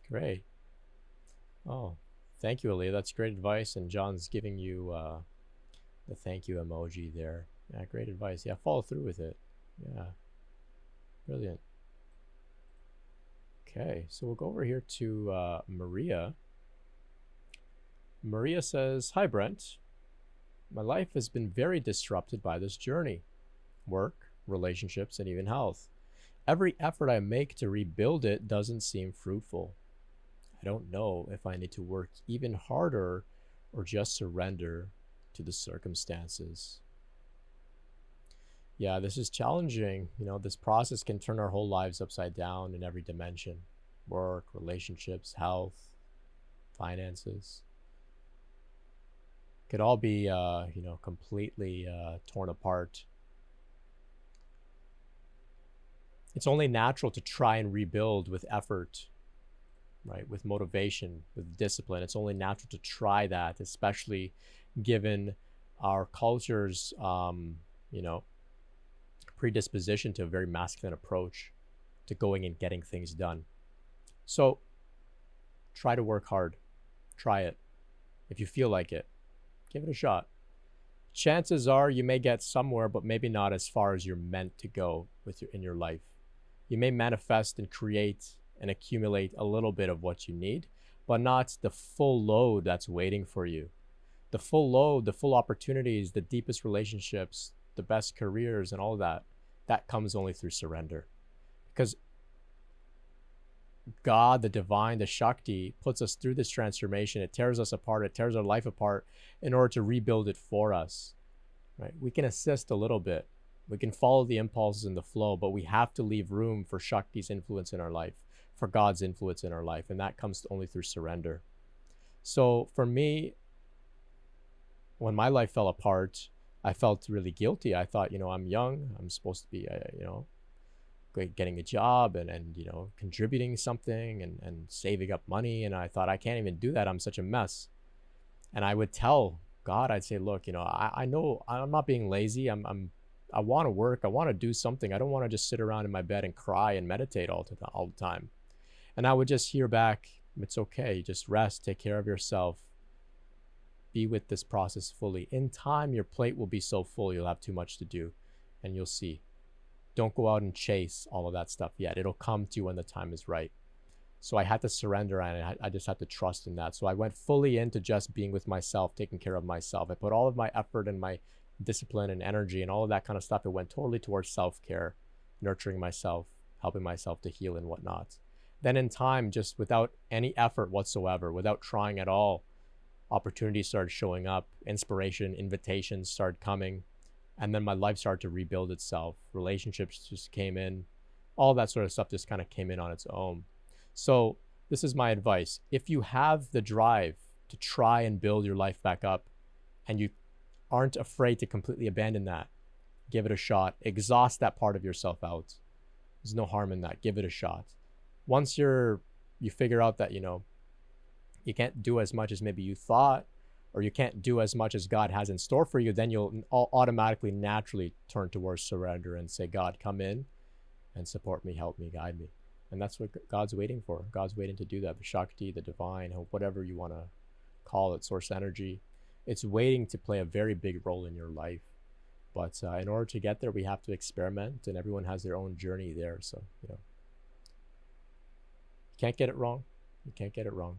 Great. Oh, thank you, Aaliyah. That's great advice. And John's giving you the thank you emoji there. Yeah, great advice. Yeah, follow through with it. Yeah, brilliant. Okay, so we'll go over here to Maria. Maria says, "Hi, Brent. My life has been very disrupted by this journey: work, relationships, and even health. Every effort I make to rebuild it doesn't seem fruitful. I don't know if I need to work even harder or just surrender to the circumstances." Yeah, this is challenging. This process can turn our whole lives upside down in every dimension: work, relationships, health, finances. Could all be, completely torn apart. It's only natural to try and rebuild with effort, right? With motivation, with discipline. It's only natural to try that, especially given our culture's, you know, predisposition to a very masculine approach to going and getting things done. So try to work hard. Try it. If you feel like it, give it a shot. Chances are you may get somewhere, but maybe not as far as you're meant to go in your life. You may manifest and create and accumulate a little bit of what you need, but not the full load that's waiting for you. The full load, the full opportunities, the deepest relationships, the best careers, and all of that comes only through surrender. Because God, the divine, the Shakti, puts us through this transformation. It tears us apart. It tears our life apart in order to rebuild it for us. Right? We can assist a little bit. We can follow the impulses and the flow, but we have to leave room for Shakti's influence in our life, for God's influence in our life, and that comes only through surrender. So for me, when my life fell apart, I felt really guilty. I thought, I'm young. I'm supposed to be, getting a job and contributing something and saving up money. And I thought, I can't even do that. I'm such a mess. And I would tell God, I'd say, look, I know I'm not being lazy. I want to work. I want to do something. I don't want to just sit around in my bed and cry and meditate all the time. And I would just hear back, it's okay. Just rest, take care of yourself, be with this process fully. In time, your plate will be so full, you'll have too much to do, and you'll see. Don't go out and chase all of that stuff yet. It'll come to you when the time is right. So I had to surrender, and I just had to trust in that. So I went fully into just being with myself, taking care of myself. I put all of my effort and my discipline and energy and all of that kind of stuff. It went totally towards self-care, nurturing myself, helping myself to heal and whatnot. Then in time, just without any effort whatsoever, without trying at all, opportunities started showing up, inspiration, invitations started coming, and then my life started to rebuild itself. Relationships just came in. All that sort of stuff just kind of came in on its own. So this is my advice. If you have the drive to try and build your life back up, and you aren't afraid to completely abandon that, give it a shot. Exhaust that part of yourself out. There's no harm in that. Give it a shot. Once you figure out that, you can't do as much as maybe you thought, or you can't do as much as God has in store for you, then you'll automatically, naturally turn towards surrender and say, God, come in and support me, help me, guide me. And that's what God's waiting for. God's waiting to do that. The Shakti, the divine, whatever you want to call it, source energy, it's waiting to play a very big role in your life. But in order to get there, we have to experiment, and everyone has their own journey there. So, you can't get it wrong. You can't get it wrong.